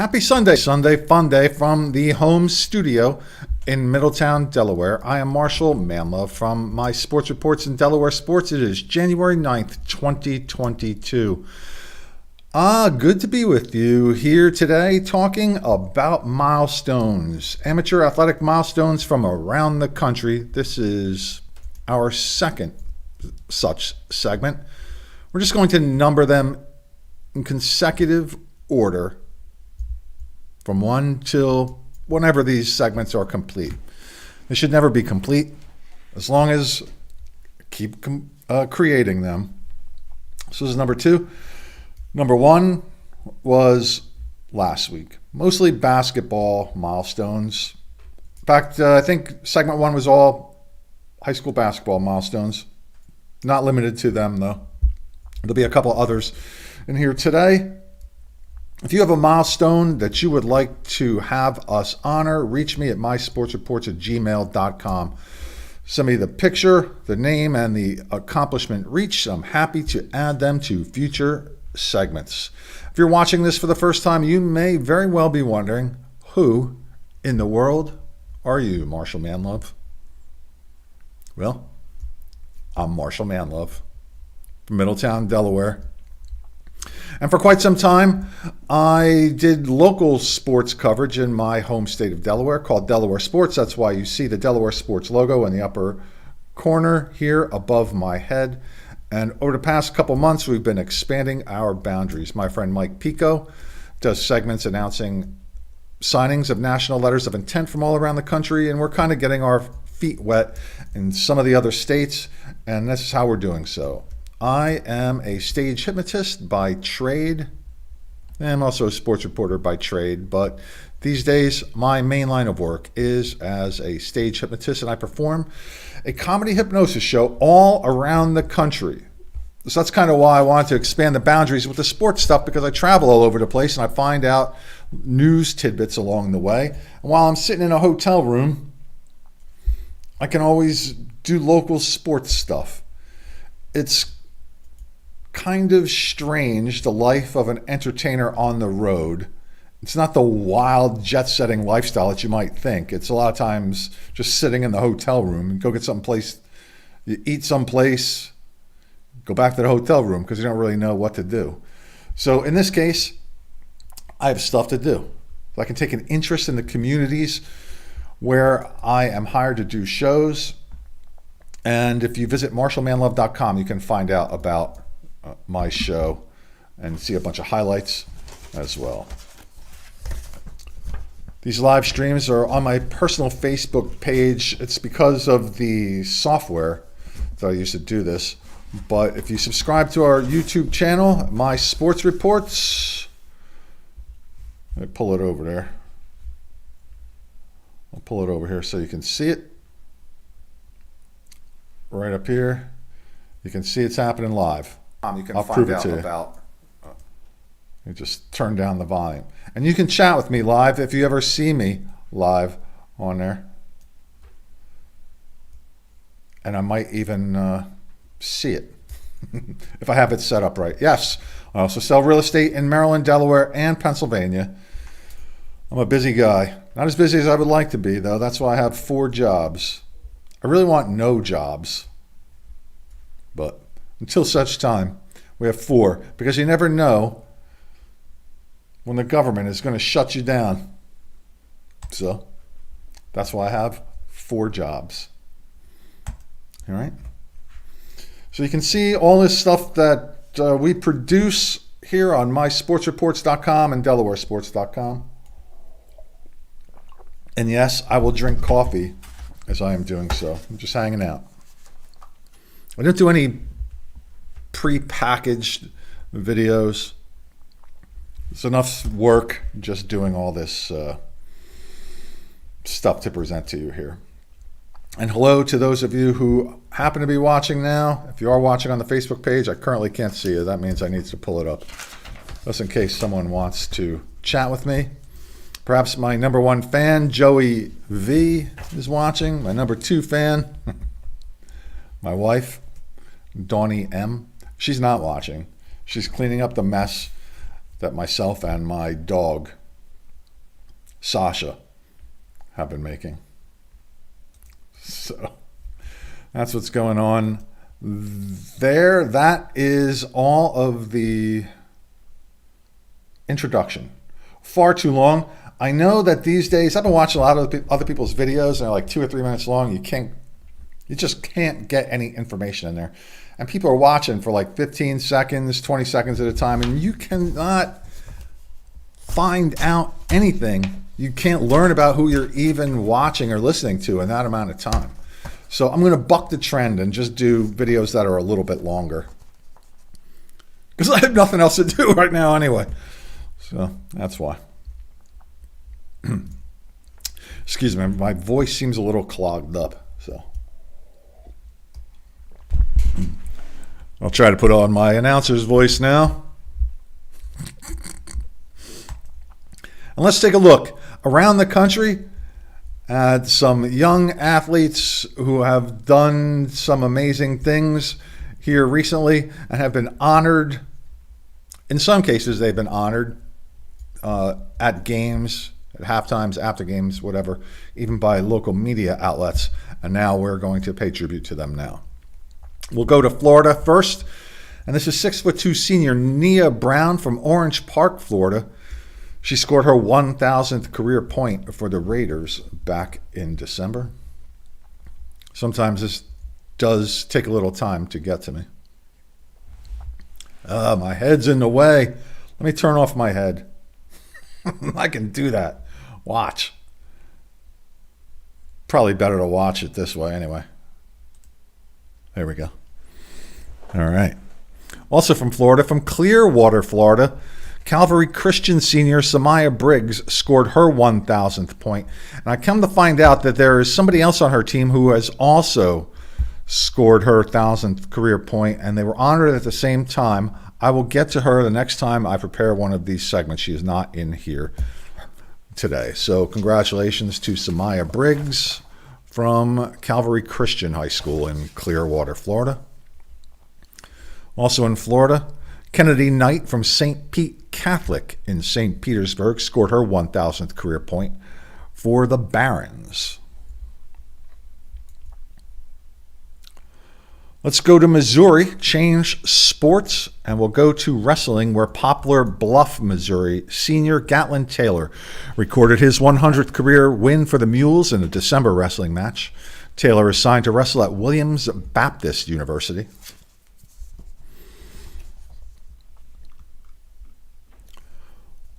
Happy Sunday, fun day from the home studio in Middletown, Delaware. I am Marshal Manlove from my sports reports in Delaware Sports. It is January 9th, 2022. Good to be with you here today talking about milestones, amateur athletic milestones from around the country. This is our second such segment. We're just going to number them in consecutive order from 1 till whenever these segments are complete. They should never be complete as long as I keep creating them. So this is number 2. Number 1 was last week. Mostly basketball milestones. In fact, I think segment 1 was all high school basketball milestones. Not limited to them, though. There'll be a couple others in here today. If you have a milestone that you would like to have us honor, reach me at mysportsreports@gmail.com. Send me the picture, the name, and the accomplishment reached. I'm happy to add them to future segments. If you're watching this for the first time, you may very well be wondering, who in the world are you, Marshal Manlove? Well, I'm Marshal Manlove from Middletown, Delaware. And for quite some time, I did local sports coverage in my home state of Delaware called Delaware Sports. That's why you see the Delaware Sports logo in the upper corner here above my head. And over the past couple months, we've been expanding our boundaries. My friend Mike Pico does segments announcing signings of national letters of intent from all around the country, and we're kind of getting our feet wet in some of the other states, and this is how we're doing so. I am a stage hypnotist by trade. I'm also a sports reporter by trade, but these days my main line of work is as a stage hypnotist, and I perform a comedy hypnosis show all around the country. So that's kind of why I wanted to expand the boundaries with the sports stuff, because I travel all over the place and I find out news tidbits along the way. And while I'm sitting in a hotel room, I can always do local sports stuff. It's kind of strange, the life of an entertainer on the road. It's not the wild jet-setting lifestyle that you might think. It's a lot of times just sitting in the hotel room and go get someplace, you eat someplace, go back to the hotel room because you don't really know what to do. So in this case, I have stuff to do. So I can take an interest in the communities where I am hired to do shows. And if you visit marshalmanlove.com, you can find out about my show and see a bunch of highlights as well. These live streams are on my personal Facebook page. It's because of the software that I use to do this. But if you subscribe to our YouTube channel, My Sports Reports, let me pull it over there. I'll pull it over here so you can see it. Right up here. You can see it's happening live. You can I'll find prove it out to you. about You just turn down the volume. And you can chat with me live if you ever see me live on there. And I might even see it if I have it set up right. Yes, I also sell real estate in Maryland, Delaware, and Pennsylvania. I'm a busy guy. Not as busy as I would like to be, though. That's why I have 4 jobs. I really want no jobs. But until such time, we have 4. Because you never know when the government is going to shut you down. So that's why I have 4 jobs. All right. So you can see all this stuff that we produce here on mysportsreports.com and delawaresports.com. And yes, I will drink coffee as I am doing so. I'm just hanging out. I don't do any pre-packaged videos. It's enough work just doing all this stuff to present to you here. And hello to those of you who happen to be watching now. If you are watching on the Facebook page, I currently can't see you. That means I need to pull it up just in case someone wants to chat with me. Perhaps my number 1 fan, Joey V, is watching. My number 2 fan, my wife, Dawnie M. She's not watching. She's cleaning up the mess that myself and my dog Sasha have been making. So that's what's going on there. That is all of the introduction. Far too long. I know that these days, I've been watching a lot of other people's videos, and they're like 2 or 3 minutes long. You just can't get any information in there. And people are watching for like 15 seconds, 20 seconds at a time, and you cannot find out anything. You can't learn about who you're even watching or listening to in that amount of time. So I'm going to buck the trend and just do videos that are a little bit longer, because I have nothing else to do right now anyway. So that's why. Excuse me, my voice seems a little clogged up, so I'll try to put on my announcer's voice now. And let's take a look around the country at some young athletes who have done some amazing things here recently and have been honored. In some cases, they've been honored at games, at halftimes, after games, whatever, even by local media outlets. And now we're going to pay tribute to them now. We'll go to Florida first. And this is 6'2" senior Nia Brown from Orange Park, Florida. She scored her 1,000th career point for the Raiders back in December. Sometimes this does take a little time to get to me. My head's in the way. Let me turn off my head. I can do that. Watch. Probably better to watch it this way anyway. There we go. All right. Also from Florida, from Clearwater, Florida, Calvary Christian senior Samaya Briggs scored her 1,000th point. And I come to find out that there is somebody else on her team who has also scored her 1,000th career point, and they were honored at the same time. I will get to her the next time I prepare one of these segments. She is not in here today. So congratulations to Samaya Briggs from Calvary Christian High School in Clearwater, Florida. Also in Florida, Kennedy Knight from St. Pete Catholic in St. Petersburg scored her 1,000th career point for the Barons. Let's go to Missouri, change sports, and we'll go to wrestling, where Poplar Bluff, Missouri senior Gatlin Taylor recorded his 100th career win for the Mules in a December wrestling match. Taylor is signed to wrestle at Williams Baptist University.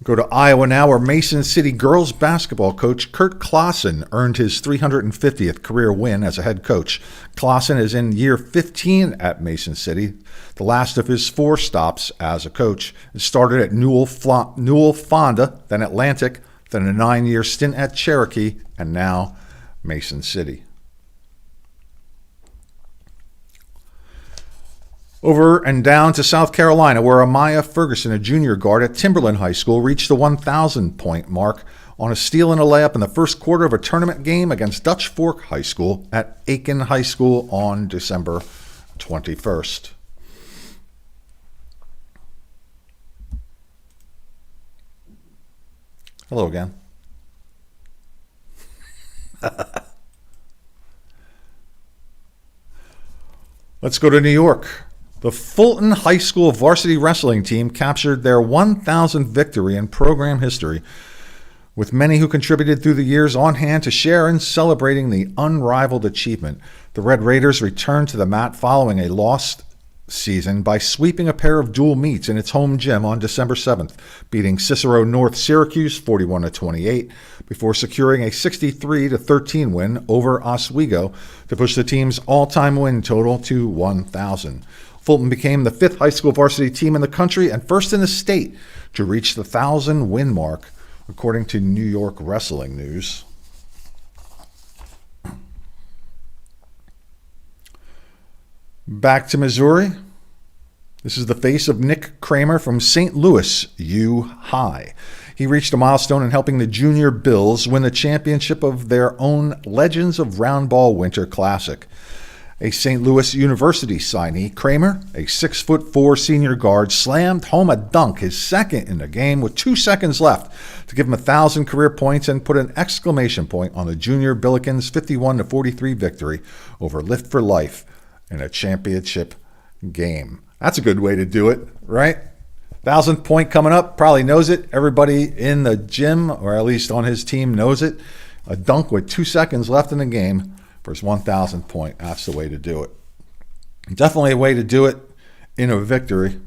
Go to Iowa now, where Mason City girls basketball coach Kurt Clausen earned his 350th career win as a head coach. Clausen is in year 15 at Mason City, the last of his 4 stops as a coach. It started at Newell Fonda, then Atlantic, then a 9-year stint at Cherokee, and now Mason City. Over and down to South Carolina, where Amaya Ferguson, a junior guard at Timberland High School, reached the 1,000-point mark on a steal and a layup in the first quarter of a tournament game against Dutch Fork High School at Aiken High School on December 21st. Hello again. Let's go to New York. The Fulton High School varsity wrestling team captured their 1,000th victory in program history, with many who contributed through the years on hand to share in celebrating the unrivaled achievement. The Red Raiders returned to the mat following a lost season by sweeping a pair of dual meets in its home gym on December 7th, beating Cicero North Syracuse 41-28, before securing a 63-13 win over Oswego to push the team's all-time win total to 1,000. Fulton became the 5th high school varsity team in the country and first in the state to reach the 1,000-win mark, according to New York Wrestling News. Back to Missouri. This is the face of Nick Kramer from St. Louis U High. He reached a milestone in helping the Junior Bills win the championship of their own Legends of Roundball Winter Classic. A St. Louis University signee, Kramer, a 6'4" senior guard, slammed home a dunk, his second in the game, with 2 seconds left to give him 1,000 career points and put an exclamation point on the junior Billikens' 51-43 victory over Lift for Life in a championship game. That's a good way to do it, right? 1,000th point coming up, probably knows it. Everybody in the gym, or at least on his team, knows it. A dunk with 2 seconds left in the game for his 1,000th point. That's the way to do it. Definitely a way to do it in a victory.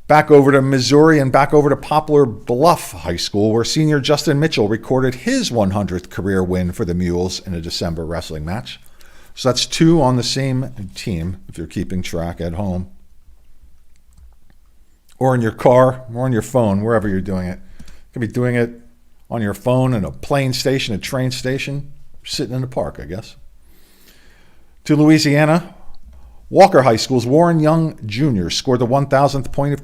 Back over to Missouri and back over to Poplar Bluff High School, where senior Justin Mitchell recorded his 100th career win for the Mules in a December wrestling match. So that's 2 on the same team, if you're keeping track at home. Or in your car, or on your phone, wherever you're doing it. You could be doing it on your phone in a plane station, a train station, sitting in the park, I guess. To Louisiana, Walker High School's Warren Young Jr. scored the 1,000th point of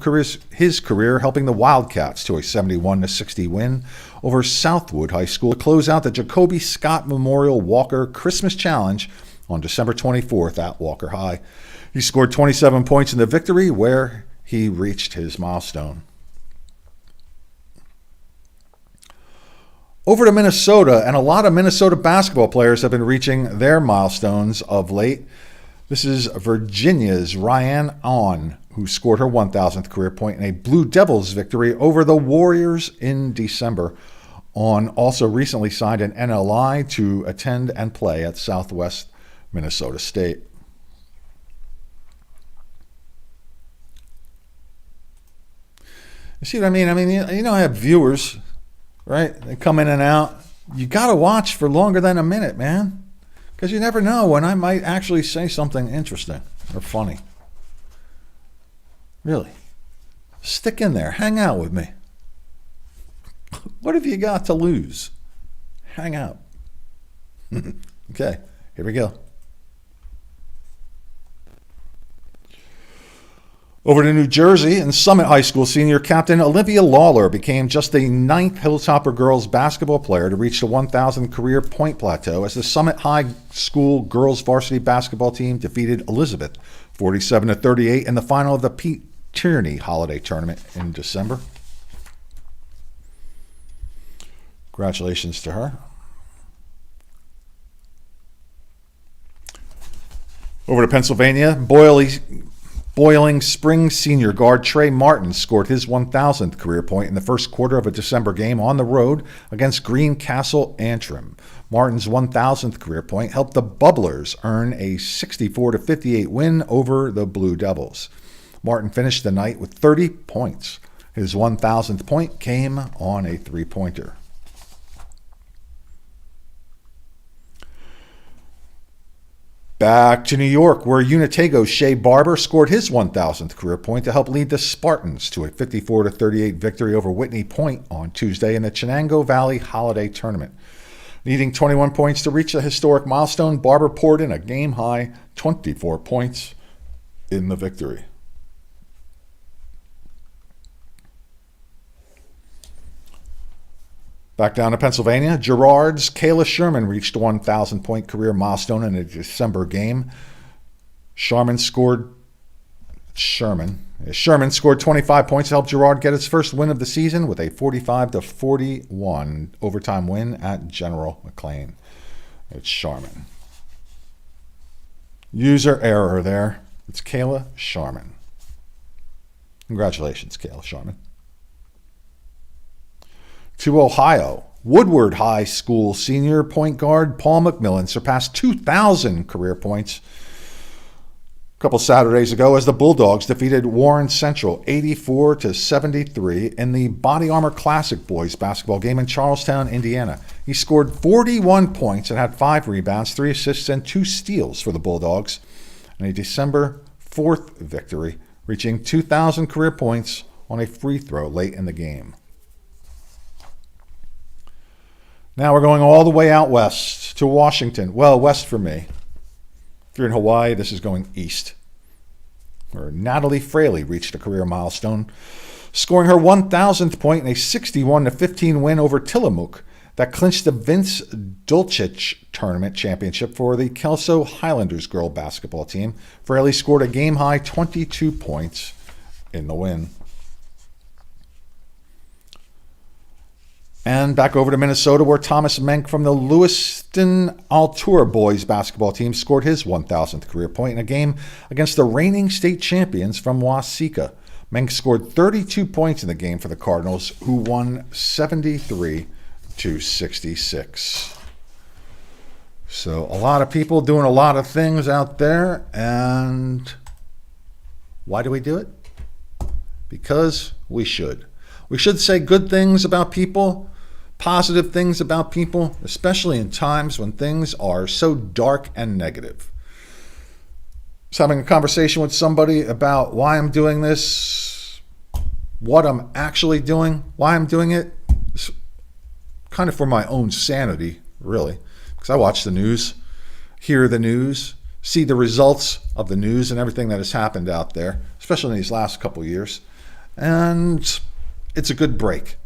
his career, helping the Wildcats to a 71-60 win over Southwood High School to close out the Jacoby Scott Memorial Walker Christmas Challenge on December 24th at Walker High. He scored 27 points in the victory, where he reached his milestone. Over to Minnesota, and a lot of Minnesota basketball players have been reaching their milestones of late. This is Virginia's Ryan On, who scored her 1,000th career point in a Blue Devils victory over the Warriors in December. On also recently signed an NLI to attend and play at Southwest Minnesota State. You see what I mean? I have viewers, right? They come in and out. You got to watch for longer than a minute, man. Because you never know when I might actually say something interesting or funny. Really. Stick in there. Hang out with me. What have you got to lose? Hang out. Okay, here we go. Over to New Jersey, and Summit High School senior captain Olivia Lawler became just the 9th Hilltopper girls basketball player to reach the 1,000 career point plateau as the Summit High School girls varsity basketball team defeated Elizabeth 47-38 in the final of the Pete Tierney Holiday Tournament in December. Congratulations to her. Over to Pennsylvania, Boiling Springs senior guard Trey Martin scored his 1,000th career point in the first quarter of a December game on the road against Greencastle Antrim. Martin's 1,000th career point helped the Bubblers earn a 64-58 win over the Blue Devils. Martin finished the night with 30 points. His 1,000th point came on a three-pointer. Back to New York, where Unitago's Shea Barber scored his 1,000th career point to help lead the Spartans to a 54-38 victory over Whitney Point on Tuesday in the Chenango Valley Holiday Tournament. Needing 21 points to reach the historic milestone, Barber poured in a game-high 24 points in the victory. Back down to Pennsylvania, Girard's Kayla Sherman reached a 1,000-point career milestone in a December game. Sherman scored 25 points to help Girard get its first win of the season with a 45-41 overtime win at General McLean. It's Sherman. User error there. It's Kayla Sherman. Congratulations, Kayla Sherman. To Ohio, Woodward High School senior point guard Paul McMillan surpassed 2,000 career points a couple Saturdays ago as the Bulldogs defeated Warren Central 84-73 in the Body Armor Classic boys basketball game in Charlestown, Indiana. He scored 41 points and had 5 rebounds, 3 assists, and 2 steals for the Bulldogs in a December 4th victory, reaching 2,000 career points on a free throw late in the game. Now we're going all the way out west to Washington. Well, west for me. If you're in Hawaii, this is going east, where Natalie Fraley reached a career milestone, scoring her 1,000th point in a 61-15 win over Tillamook that clinched the Vince Dulcich Tournament Championship for the Kelso Highlanders girl basketball team. Fraley scored a game-high 22 points in the win. And back over to Minnesota, where Thomas Menk from the Lewiston Altour boys basketball team scored his 1,000th career point in a game against the reigning state champions from Waseca. Menk scored 32 points in the game for the Cardinals, who won 73-66. So a lot of people doing a lot of things out there, and why do we do it? Because we should. We should say good things about people, positive things about people, especially in times when things are so dark and negative. I was having a conversation with somebody about why I'm doing this, what I'm actually doing, why I'm doing it. It's kind of for my own sanity, really, because I watch the news, hear the news, see the results of the news and everything that has happened out there, especially in these last couple of years. And it's a good break.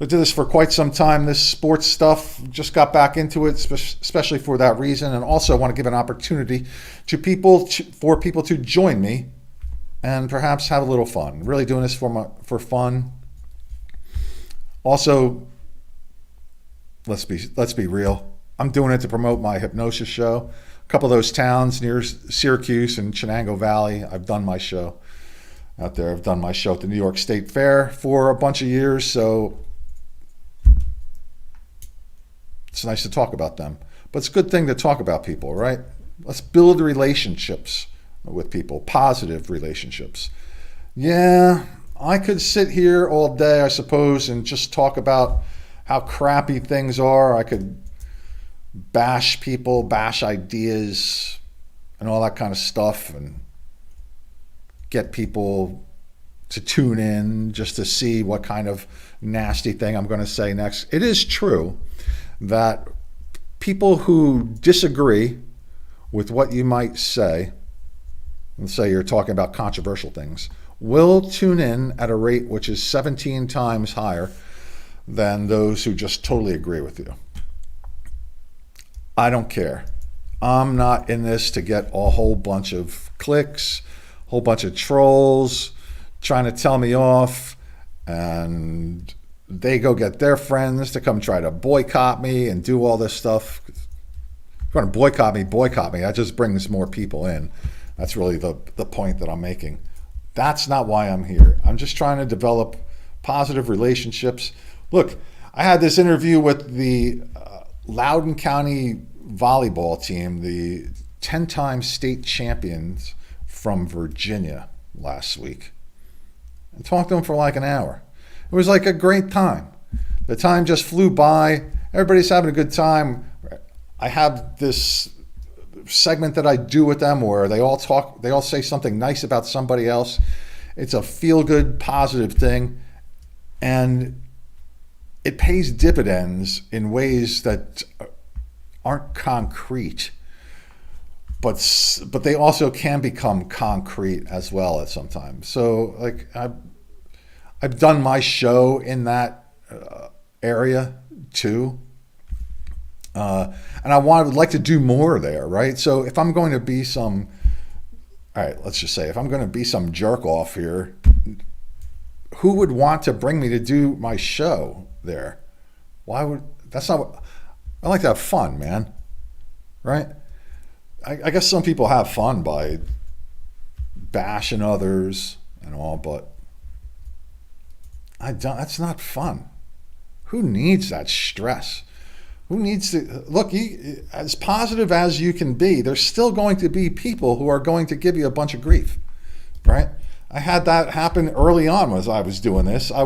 I did this for quite some time. This sports stuff, just got back into it, especially for that reason. And also want to give an opportunity to people, for people to join me and perhaps have a little fun. Really doing this for fun. Also, let's be real. I'm doing it to promote my hypnosis show. A couple of those towns near Syracuse and Chenango Valley, I've done my show out there. I've done my show at the New York State Fair for a bunch of years, so it's nice to talk about them. But it's a good thing to talk about people, right? Let's build relationships with people, positive relationships. Yeah, I could sit here all day, I suppose, and just talk about how crappy things are. I could bash people, bash ideas, and all that kind of stuff, and get people to tune in just to see what kind of nasty thing I'm going to say next. It is true that people who disagree with what you might say, let's say you're talking about controversial things, will tune in at a rate which is 17 times higher than those who just totally agree with you. I don't care. I'm not in this to get a whole bunch of clicks, a whole bunch of trolls trying to tell me off, and they go get their friends to come try to boycott me and do all this stuff. If you want to boycott me, that just brings more people in. That's really the point that I'm making. That's not why I'm here. I'm just trying to develop positive relationships. Look, I had this interview with the Loudoun County volleyball team, the 10-time state champions from Virginia last week. I talked to them for like an hour. It was like a great time. The time just flew by. Everybody's having a good time. I have this segment that I do with them where they all say something nice about somebody else. It's a feel-good, positive thing. And it pays dividends in ways that aren't concrete. But they also can become concrete as well at some time. So like I've done my show in that area too. And I would like to do more there, right? So if I'm going to be if I'm going to be some jerk off here, who would want to bring me to do my show there? I like to have fun, man. Right? I guess some people have fun by bashing others and all, but that's not fun. Who needs that stress? Who needs to look? As positive as you can be, there's still going to be people who are going to give you a bunch of grief, right? I had that happen early on as I was doing this. I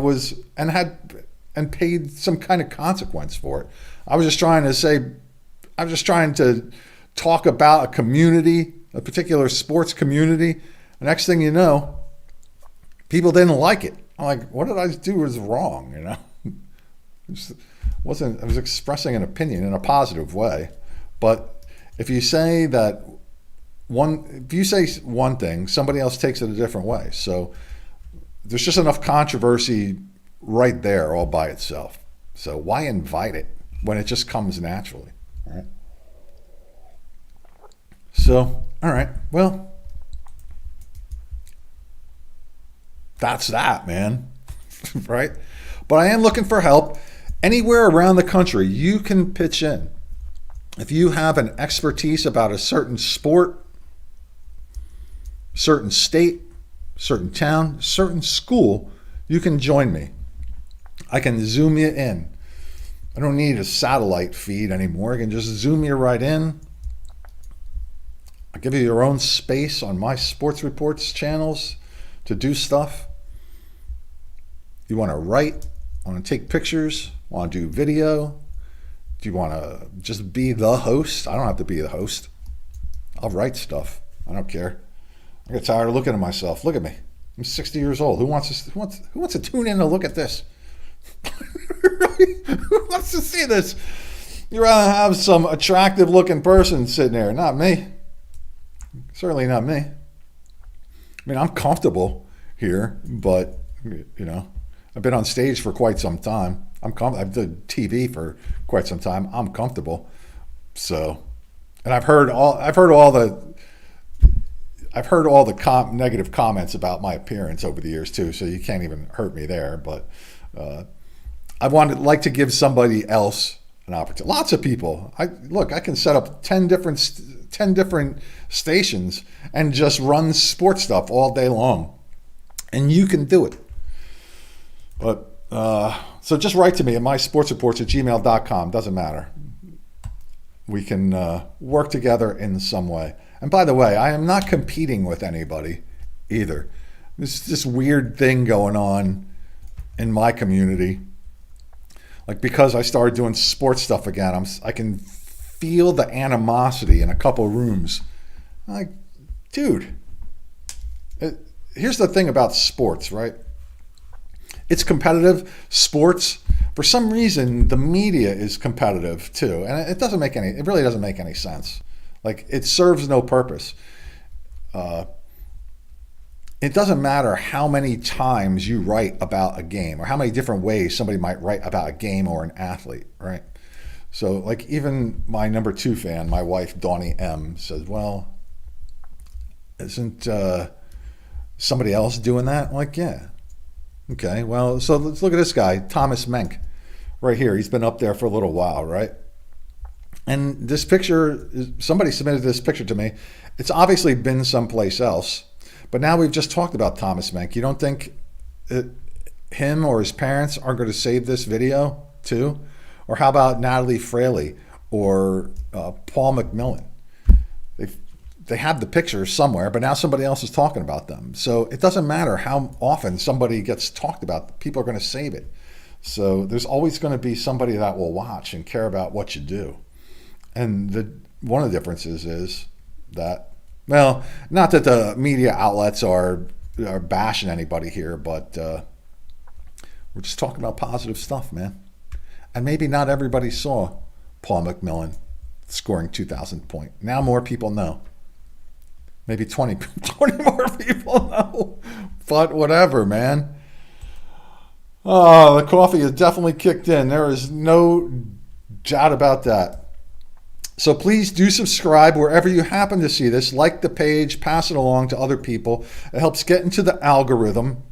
paid some kind of consequence for it. I was just trying to talk about a community, a particular sports community. The next thing you know, people didn't like it. I'm like, what did I do was wrong, you know? I was expressing an opinion in a positive way. But if you say one thing, somebody else takes it a different way. So there's just enough controversy right there all by itself. So why invite it? when it just comes naturally. All right. So, all right. Well, that's that, man. Right? But I am looking for help. Anywhere around the country, you can pitch in. If you have an expertise about a certain sport, certain state, certain town, certain school, you can join me. I can zoom you in. I don't need a satellite feed anymore. I can just zoom you right in. I'll give you your own space on my sports reports channels to do stuff. You want to write, want to take pictures, want to do video? Do you want to just be the host? I don't have to be the host. I'll write stuff. I don't care. I get tired of looking at myself. Look at me. I'm 60 years old. Who wants to tune in to look at this? Who wants to see this? You'd rather have some attractive looking person sitting there. Not me. Certainly not me. I mean, I'm comfortable here, but, I've been on stage for quite some time. I've done TV for quite some time. I'm comfortable. So, and I've heard all the negative comments about my appearance over the years too. So you can't even hurt me there. But I like to give somebody else an opportunity. Lots of people. I can set up 10 different stations and just run sports stuff all day long, and you can do it. But so just write to me at mysportsreports@gmail.com. Doesn't matter. We can work together in some way. And by the way, I am not competing with anybody either. There's this weird thing going on in my community. Like, because I started doing sports stuff again, I can feel the animosity in a couple rooms. Like, dude, here's the thing about sports, right? It's competitive. Sports, for some reason, the media is competitive too, and it really doesn't make any sense. Like, it serves no purpose. It doesn't matter how many times you write about a game or how many different ways somebody might write about a game or an athlete, right? So, like, even my number 2 fan, my wife, Donnie M, says, well, isn't somebody else doing that? I'm like, yeah. Okay, well, so let's look at this guy, Thomas Menk, right here. He's been up there for a little while, right? And this picture, somebody submitted this picture to me. It's obviously been someplace else, but now we've just talked about Thomas Menk. You don't think him or his parents are going to save this video too? Or how about Natalie Fraley or Paul McMillan? They have the pictures somewhere, but now somebody else is talking about them. So it doesn't matter how often somebody gets talked about. People are going to save it. So there's always going to be somebody that will watch and care about what you do. And one of the differences is that, well, not that the media outlets are bashing anybody here, but we're just talking about positive stuff, man. And maybe not everybody saw Paul McMillan scoring 2,000 points. Now more people know. Maybe 20 more people know. But whatever, man. Oh, the coffee has definitely kicked in. There is no doubt about that. So please do subscribe wherever you happen to see this. Like the page, pass it along to other people. It helps get into the algorithm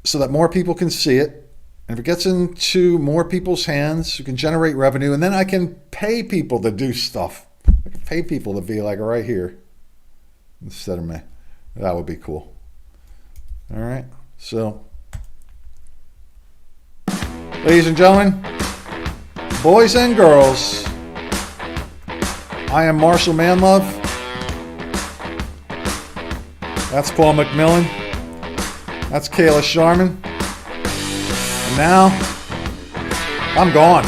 so that more people can see it. And if it gets into more people's hands, you can generate revenue. And then I can pay people to do stuff. I can pay people to be like right here instead of me. That would be cool. All right. So, ladies and gentlemen, boys and girls, I am Marshal Manlove. That's Paul McMillan. That's Kayla Sharman. And now, I'm gone.